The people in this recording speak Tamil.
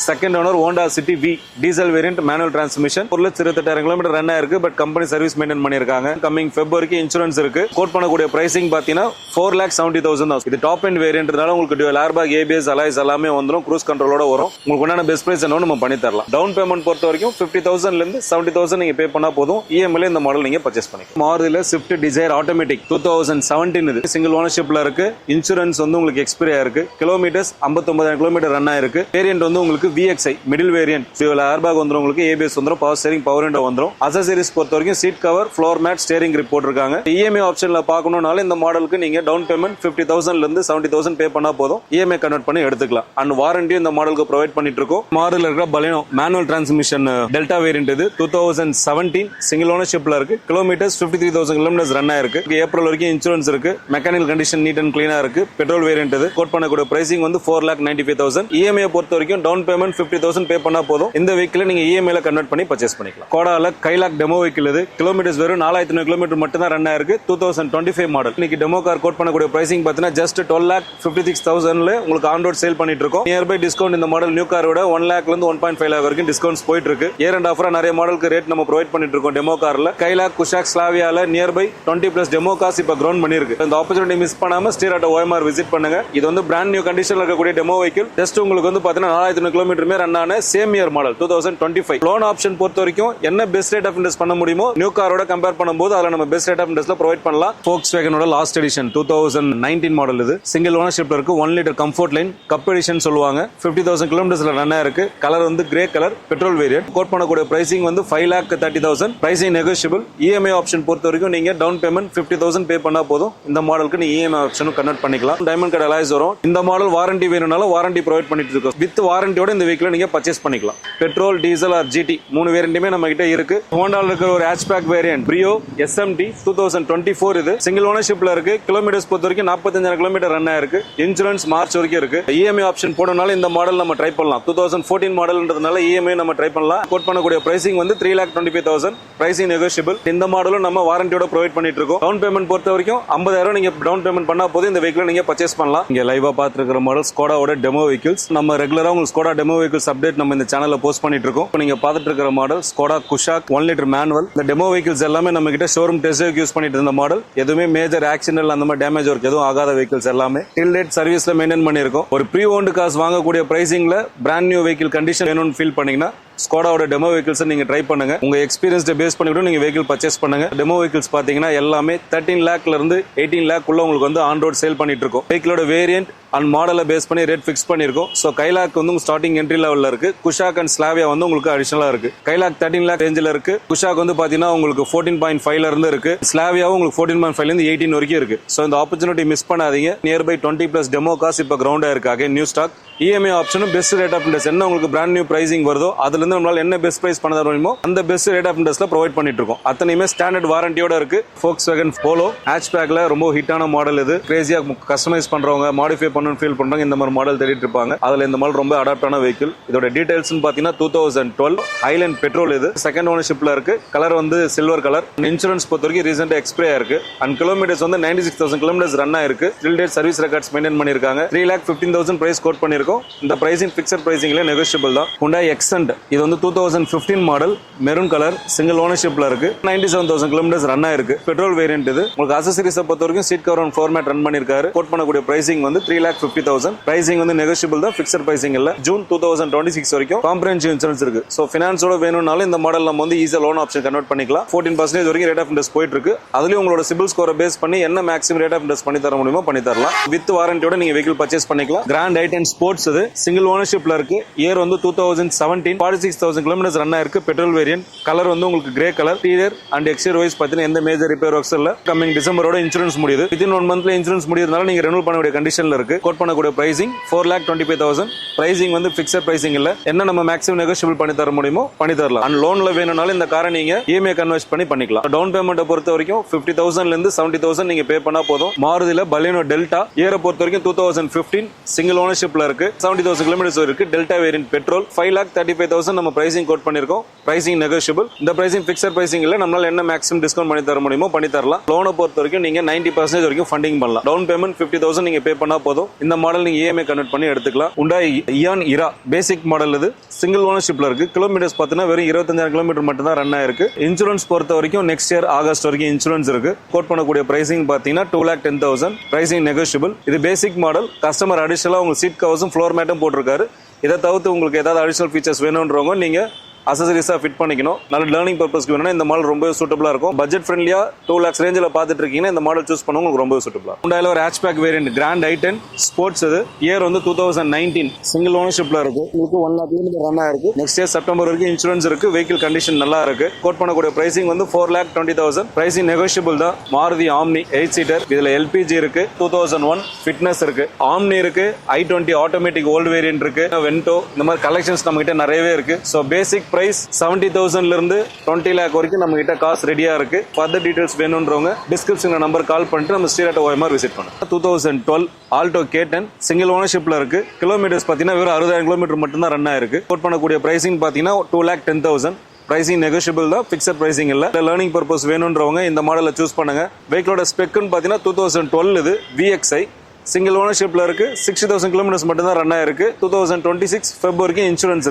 Second owner Honda City V diesel variant manual transmission 1,28,000 kilometre run ஆயிருக்கு. பட் கம்பெனி சர்வீஸ் மெயின்டைன் பண்ணிருக்காங்க. கம்மிங் February இன்சூரன்ஸ் இருக்கு. கோட் பண்ணக்கூடிய பிரைசிங் பாத்தீங்கன்னா 4,70,000 தான். இது டாப் எண்ட் வேரியன்ட்னால உங்களுக்கு dual airbag, ABS, அலாய்ஸ் எல்லாமே வந்துரும். க்ரூஸ் கண்ட்ரோலோட வரும். உங்களுக்கு உண்டான பெஸ்ட் பிரைஸ் என்ன நம்ம பண்ணி தரலாம். டவுன் பேமெண்ட் பொறுத்த வரைக்கும் 50,000 ல இருந்து 70,000 நீங்க பே பண்ணா போதும். EMI இந்த மாடல் நீங்க பர்ச்சேஸ் பண்ணிக்கலாம். மாருதில ஸ்விஃப்ட் டிசைர் ஆட்டோமேட்டிக் 2017 இது சிங்கிள் ஓனர்ஷிப்ல இருக்கு. இன்சூரன்ஸ் வந்து உங்களுக்கு எக்ஸ்பைரி ஆயிருக்கு. கிலோமீட்டர்ஸ் 59,000 கிலோமீட்டர் ரன் ஆயிருக்கு. வேரியன்ட் வந்து உங்களுக்கு VXI middle variant. dual airbag வந்துரும். உங்களுக்கு ABS வந்துரும். பவர் ஸ்டீரிங், பவர் விண்டோ வந்துரும். அக்சஸரீஸ் பொறுத்த வரைக்கும் seat cover, floor mat, steering grip போட்டுருக்காங்க. EMI ஆப்ஷன்ல பார்க்கணும்னால இந்த மாடலுக்கு நீங்க டவுன் பேமெண்ட் 50,000 ல இருந்து 70,000 பே பண்ணா போதும். EMI கன்வெர்ட் பண்ணி எடுத்துக்கலாம். அண்ட் வாரண்டி இந்த மாடலுக்கு ப்ரொவைட் பண்ணிட்டு இருக்கோம். மாடல்ல இருக்கிற Baleno manual transmission delta variant இது 2017 சிங்கிள் ஓனர்ஷிப்ல இருக்கு. கிலோமீட்டர்ஸ் 53,000 கிலோமீட்டர்ஸ் ரன் ஆயிருக்கு. ஏப்ரல் வரைக்கும் இன்சூரன்ஸ் இருக்கு. மெக்கானிக்கல் கண்டிஷன் நீட் அண்ட் கிளீனா இருக்கு. பெட்ரோல் வேரியன்ட் இது. கோட் பண்ணக்கூடிய பிரைசிங் வந்து 4,95,000. EMI பொறுத்த வரைக்கும் டவுன் பேமெண்ட் 50,000 பே பண்ணா போதும். இந்த வெஹிக்கிள் நீங்க EMI ல கன்வெர்ட் பண்ணி பர்ச்சேஸ் பண்ணிக்கலாம். கோடால கைலாக் டெமோ வெஹிக்கிள் இது. கிலோமீட்டர்ஸ் வெறும் 4,500 கிலோமீட்டர் மட்டும் தான் ரன் ஆயிருக்கு. 2025 மாடல். இன்னைக்கு டெமோ கார் கோட் பண்ணக்கூடிய பிரைசிங் பாத்தீங்கன்னா ஜஸ்ட் 12,56,000 ல உங்களுக்கு ஆன் ரோட் சேல் பண்ணிட்டு இருக்கோம். நியர்பை டிஸ்கவுண்ட் இந்த மாடல் நியூ காரோட 1 lakh ல இருந்து 1.5 lakh வரைக்கும் டிஸ்கவுண்ட்ஸ் போயிட்டு இருக்கு. இயர் அண்ட் ஆஃபரா நிறைய மாடலுக்கு ரேட் நம்ம ப்ரொவைட் பண்ணிட்டு இருக்கோம். டெமோ கார்ல கைலாக், குஷாக், ஸ்லாவியால நியர்பை 20+ டெமோ கார்ஸ் இப்ப கிரவுண்ட் பண்ணிருக்கு. இந்த ஆப்பர்ச்சுனிட்டி மிஸ் பண்ணாம ஸ்டீராட்டோ OMR விசிட் பண்ணுங்க. இது வந்து பிராண்ட் நியூ கண்டிஷன்ல இருக்கக்கூடிய டெமோ வெஹிக்கிள். ஜஸ்ட் உங்களுக்கு வந்து பாத்தீங்கன்னா 4,500 கிலோமீட்டர் ரன் ஆன same year model 2025. Loan option பொறுத்த வரைக்கும் என்ன பெஸ்ட் ரேட் ஆஃப் இன்ட்ரெஸ்ட் பண்ண முடியுமோ நியூ காரோட கம்பேர் பண்ணும்போது அதுல நம்ம பெஸ்ட் ரேட் ஆஃப் இன்ட்ரெஸ்ட்ல ப்ரொவைட் பண்ணலாம். Volkswagenோட லாஸ்ட் எடிஷன் 2019 மாடல் இது. சிங்கிள் ஓனர்ஷிப்ல இருக்கு. 1 litre comfort line cup edition சொல்லுவாங்க. 50,000 கிலோமீட்டர்ஸ்ல ரன் ஆயிருக்கு. கலர் வந்து grey colour, petrol variant. Quote பண்ணக்கூடிய பிரைசிங் வந்து 5,30,000. Pricing negotiable. EMI ஆப்ஷன் பொறுத்த வரைக்கும் நீங்க டவுன் பேமெண்ட் 50,000 பே பண்ணா போதும். இந்த மாடலுக்கு நீங்க EMI ஆப்ஷனும் கன்வெர்ட் பண்ணிக்கலாம். டைமண்ட் கார்டு அலாய்ஸ் வரும். இந்த மாடல் வாரண்டி வேணும்னாலும் வாரண்டி ப்ரொவைட் பண்ணிட்டு இருக்கோம். வித் வாரண்டியோட இந்த வெஹிக்கிள் நீங்க பர்ச்சேஸ் பண்ணிக்கலாம். பெட்ரோல், டீசல் ஆர் GT 3 வேரியன்ட்டுமே நம்ம கிட்ட இருக்கு. ஹோண்டால இருக்கிற ஒரு ஹேட்ச்பேக் வேரியன்ட் Brio SMT 2024 இது சிங்கிள் ஓனர்ஷிப்ல இருக்கு. கிலோமீட்டர்ஸ் பொறுத்த வரைக்கும் 45,000 கிலோமீட்டர் ரன் ஆயிருக்கு. இன்சூரன்ஸ் மார்ச் வரைக்கும் இருக்கு. EMI ஆப்ஷன் போடனால இந்த மாடல் நம்ம ட்ரை பண்ணலாம். 2014 மாடல்ன்றதுனால EMI நம்ம ட்ரை பண்ணலாம். கோட் பண்ணக்கூடிய பிரைசிங் வந்து 3,25,000. Pricing negotiable. இந்த மாடலும் நம்ம வாரண்டியோட ப்ரொவைட் பண்ணிட்டு இருக்கோம். டவுன் பேமெண்ட் பொறுத்த வரைக்கும் 50,000 நீங்க டவுன் பேமெண்ட் பண்ணா போது இந்த வெஹிக்கிள் நீங்க பர்ச்சேஸ் பண்ணலாம். இங்க லைவா பாத்துக்கிற மாடல் ஸ்கோடாவோட டெமோ வெஹிக்கிள்ஸ். நம்ம ரெகுலரா உங்களுக்கு ஸ்கோடா டெமோ வெஹிக்கிள்ஸ் அப்டேட் நம்ம இந்த சேனல்ல போஸ்ட் பண்ணிட்டு இருக்கோம். இப்போ நீங்க பாத்துட்டு இருக்கிற model Skoda Kushaq 1 litre manual. இந்த டெமோ வெஹிக்கிள்ஸ் எல்லாமே நம்ம கிட்ட ஷோரூம் டெஸ்ட் யூஸ் பண்ணிட்டு இருந்த மாடல். எதுவுமே மேஜர் ஆக்சிடென்ட் அந்த மாதிரி டேமேஜ் ஒர்க் எதுவும் ஆகாத வெஹிக்கிள்ஸ் எல்லாமே டில் டேட் சர்வீஸ்ல மெயின்டைன் பண்ணிருக்கோம். ஒரு ப்ரீ ஓன்டு காசு வாங்கக்கூடிய பிரைசிங்ல பிராண்ட் நியூ வெஹிக்கிள் கண்டிஷன் வேணும்னு ஃபீல் பண்ணீங்கன்னா ஸ்கோடாவோட டெமோ வெஹிக்கிள்ஸ் நீங்க ட்ரை பண்ணுங்க. உங்க எக்ஸ்பீரியன்ஸ் பேஸ் பண்ணிட்டு நீங்க வெஹிக்கிள் பர்ச்சேஸ் பண்ணுங்க. டெமோ வெஹிக்கிள்ஸ் பாத்தீங்கன்னா எல்லாமே 13 lakhல இருந்து 18 lakh உள்ள உங்களுக்கு வந்து ஆன் ரோட் சேல் பண்ணிட்டு இருக்கோம். வெஹிக்கிளோட வேரியன்ட் அண்ட் மாடலை பேஸ் பண்ணி ரேட் ஃபிக்ஸ் பண்ணிருக்கோம். சோ கைலாக் வந்து ஸ்டார்டிங் என்ட்ரி லெவல்ல இருக்கு. குஷாக் அண்ட் ஸ்லாவியா வந்து உங்களுக்கு அடிஷனலா இருக்கு. கைலாக் 13 lakh ரேஞ்சில இருக்கு. குஷாக் வந்து பாத்தீங்கன்னா உங்களுக்கு 14.5 ல இருந்து இருக்கு. ஸ்லாவியாவும் உங்களுக்கு 14.5 ல இருந்து 18 வரைக்கும் இருக்கு. சோ இந்த ஆப்பர்ச்சுனிட்டி மிஸ் பண்ணாதீங்க. நியர்பை 20+ டெமோ கார்ஸ் இப்ப கிரவுண்டா இருக்கு. Again new stock. EMI ஆப்ஷனும் பெஸ்ட் ரேட் ஆஃப் இன்ட்ரெஸ்ட் என்ன உங்களுக்கு பிராண்ட் நியூ பிரைசிங் வருதோ அதுல இருந்து நம்மளால என்ன பெஸ்ட் பிரைஸ் பண்ண முடியுமோ அந்த பெஸ்ட் ரேட் ஆஃப் இன்ட்ரெஸ்ட்ல ப்ரொவைட் பண்ணிட்டு இருக்கோம். அத்தனையுமே ஸ்டாண்டர்ட் வாரண்டியோட இருக்கு. Volkswagen Polo ஹேட்ச்பேக்ல ரொம்ப ஹிட்டான மாடல் இது. கிரேசியா கஸ்டமைஸ் பண்றவங்க, மாடிஃபை பண்ணனும் ஃபீல் பண்றவங்க இந்த மாதிரி மாடல் தேடிட்டு இருப்பாங்க. அதுல இந்த மாடல் ரொம்ப அடாப்டான வெஹிக்கிள். இதோட டீடைல்ஸ் பாத்தீங்கன்னா 2012 ஹைலேண்ட் பெட்ரோல் இது. செகண்ட் ஓனர்ஷிப்ல இருக்கு. கலர் வந்து சில்வர் கலர். இன்சூரன்ஸ் பொறுத்த வரைக்கும் ரீசெண்டா எக்ஸ்பைரி ஆயிருக்கு. அண்ட் கிலோமீட்டர்ஸ் வந்து 96,000 கிலோமீட்டர்ஸ் ரன் ஆயிருக்கு. Till date service records maintain பண்ணிருக்காங்க. 3,15,000 பிரைஸ் கோட் பண்ணிருக்கோம். இந்த பிரைசிங் பிக்சட் பிரைசிங்ல நெகோஷியபிள் தான். Hyundai Accent இது வந்து 2015 மாடல் மெரூன் கலர் சிங்கிள் ஓனர்ஷிப்ல இருக்கு. 97,000 கிலோமீட்டர்ஸ் ரன் ஆயிருக்கு. பெட்ரோல் வேரியன்ட் இது. உங்களுக்கு அக்சஸரீஸ் பொறுத்த வரைக்கும் seat cover and floor mat run பண்ணிருக்காரு. கோட் பண்ணக்கூடிய பிரைசிங் வந்து 3,50,000. பிரைசிங் வந்து நெகோஷியபிள் தான். பிக்சட் பிரைசிங் இல்ல. ஜூன் 2026 வரைக்கும் காம்ப்ரஹென்சிவ் இன்சூரன்ஸ் இருக்கு. சோ ஃபைனான்ஸோட வேணும்னாலும் இந்த மாடல் நம்ம வந்து ஈஸியா லோன் ஆப்ஷன் கன்வெர்ட் பண்ணிக்கலாம். 14% வரைக்கும் ரேட் ஆஃப் இன்ட்ரெஸ்ட் போயிட்டு இருக்கு. அதுலயும் உங்களோட சிபில் ஸ்கோரை பேஸ் பண்ணி என்ன மேக்ஸிமம் ரேட் ஆஃப் இன்ட்ரெஸ்ட் பண்ணி தர முடியுமோ பண்ணி தரலாம். வித் வாரண்டியோட நீங்க வெஹிக்கிள் பர்ச்சேஸ் பண்ணிக்கலாம். கிராண்ட் ஐட்டன் ஸ்போர்ட்ஸ் இது சிங்கிள் ஓனர்ஷிப்ல இருக்கு. இயர் வந்து 2017 46,000 கிலோமீட்டர்ஸ் ரன் ஆயிருக்கு. Petrol variant. கலர் வந்து உங்களுக்கு grey colour. Interior and exterior wise பாத்தீங்கன்னா எந்த மேஜர் ரிப்பேர் ஒர்க்ஸ் இல்ல. கமிங் டிசம்பரோட இன்சூரன்ஸ் முடியுது. வித்தின் 1 மந்த்ல இன்சூரன்ஸ் முடியறதுனால நீங்க ரெனியூல் பண்ணக்கூடிய கண்டிஷன்ல இருக்கு. கோட் பண்ணக்கூடிய பிரைசிங் 4,25,000. பிரைசிங் வந்து பிக்சட் பிரைசிங் இல்ல. என்ன நம்ம மேக்ஸிமம் நெகோஷியபிள் பண்ணி தர முடியுமோ பண்ணி தரலாம். அண்ட் லோன்ல வேணும்னாலும் இந்த காரை நீங்க EMI கன்வெர்ட் பண்ணி பண்ணிக்கலாம். டவுன் பேமெண்ட் பொறுத்த வரைக்கும் 50,000 ல இருந்து 70,000 நீங்க பே பண்ணா போதும். மாருதில பலினோ டெல்டா இயரை பொறுத்த வரைக்கும் 2015 சிங்கிள் ஓனர்ஷிப்ல இருக்கு. 70,000 கிலோமீட்டர்ஸ் இருக்கு. டெல்டா வேரியன்ட் பெட்ரோல் 5,35,000 20,000 நம்ம பிரைசிங் கோட் பண்ணிருக்கோம். Pricing negotiable. இந்த பிரைசிங் பிக்சர் பிரைசிங் இல்ல, நம்மளால என்ன மேக்ஸிமம் டிஸ்கவுண்ட் பண்ணி தர முடியுமோ பண்ணி தரலாம். லோனை பொறுத்த வரைக்கும் நீங்க 90% வரைக்கும் ஃபண்டிங் பண்ணலாம். டவுன் பேமெண்ட் 50,000 நீங்க பே பண்ணா போதும். இந்த மாடல் நீங்க இஎம்ஐ கன்வெர்ட் பண்ணி எடுத்துக்கலாம். Hyundai இயான் இரா பேசிக் மாடல் இது. சிங்கிள் ஓனர்ஷிப்ல இருக்கு. கிலோமீட்டர்ஸ் பார்த்தீங்கன்னா வெறும் 25,000 கிலோமீட்டர் மட்டும் தான் ரன் ஆயிருக்கு. இன்சூரன்ஸ் பொறுத்த வரைக்கும் நெக்ஸ்ட் இயர் ஆகஸ்ட் வரைக்கும் இன்சூரன்ஸ் இருக்கு. கோட் பண்ணக்கூடிய பிரைசிங் பார்த்தீங்கன்னா 2,10,000. Pricing negotiable. இது பேசிக் மாடல். கஸ்டமர் அடிஷனலா உங்களுக்கு சீட் கவர்ஸும் ஃப்ளோர் மேட்டும் போட்டிருக்காரு. இதை தவிர்த்து உங்களுக்கு ஏதாவது அடிஷனல் ஃபீச்சர்ஸ் வேணும்ன்றவங்க நீங்க அசசரிஸா ஃபிட் பண்ணிக்கணும். நல்ல லேர்னிங் பர்பஸ்க்கு வேணும்னா இந்த மாடல் ரொம்ப சூட்டபிளா இருக்கும். பட்ஜெட் ஃப்ரெண்ட்லியா 2 lakhs ரேஞ்சில் பார்த்துட்டு இருக்கீங்கன்னா இந்த மாடல் சூஸ் பண்ண உங்களுக்கு ரொம்ப சூட்டபிளா. Hyundaiல ஒரு hatchback variant grand i10 sports. இது இயர் வந்து 2019 சிங்கிள் ஓனர்ஷிப்ல இருக்கு. உங்களுக்கு 1 lakh கிலோமீட்டர் ரன் ஆயிருக்கு. நெக்ஸ்ட் இயர் செப்டம்பர் வரைக்கும் இன்சூரன்ஸ் இருக்கு. வெஹிக்கிள் கண்டிஷன் நல்லா இருக்கு. கோட் பண்ணக்கூடிய பிரைசிங் வந்து 4,20,000. பிரைசிங் நெகோஷியபிள் தான். Maruti omni 8 seater. இதுல எல்பிஜி இருக்கு. 2001 ஃபிட்னஸ் இருக்கு. ஆம்னி இருக்கு. i20 ஆட்டோமேட்டிக் ஓல்டு வேரியன்ட் இருக்கு. வென்டோ இந்த மாதிரி கலெக்ஷன்ஸ் நம்ம கிட்ட நிறையவே இருக்கு. ஸோ பேசிக் பிரைஸ் 70,000 இருந்து 20 lakh வரைக்கும் நம்ம கிட்ட காசு ரெடியா இருக்கு. ஃபர்தர் டீடைல்ஸ் வேணும்ன்றவங்க டிஸ்கிரிப்ஷன்ல நம்பர் கால் பண்ணிட்டு நம்ம ஸ்ரீரட் ஓஎம்ஆர் விசிட் பண்ணுங்க. 2012 ஆல்டோ K10 சிங்கிள் ஓனர்ஷிப்ல இருக்கு. கிலோமீட்டர்ஸ் பாத்தீங்கன்னா வெறும் 60,000 கிலோமீட்டர் மட்டும் தான் ரன் ஆயிருக்கு. கோட் பண்ணக்கூடிய பிரைசிங் பாத்தீங்கன்னா 2,10,000. பிரைசிங் நெகோஷியபிள் தான். பிக்சர் பிரைசிங் இல்ல. லேர்னிங் பர்பஸ் வேணும்ன்றவங்க இந்த மாடலை சூஸ் பண்ணுங்க. வெஹிக்கிளோட ஸ்பெக்னு பாத்தீங்கன்னா 2012 இது VXI சிங்கிள் ஓனர்ஷிப்ல இருக்கு. 60,000 கிலோமீட்டர்ஸ் மட்டும் தான் ரன் ஆயிருக்கு. 2026 February இன்சூரன்ஸ் இருக்கு.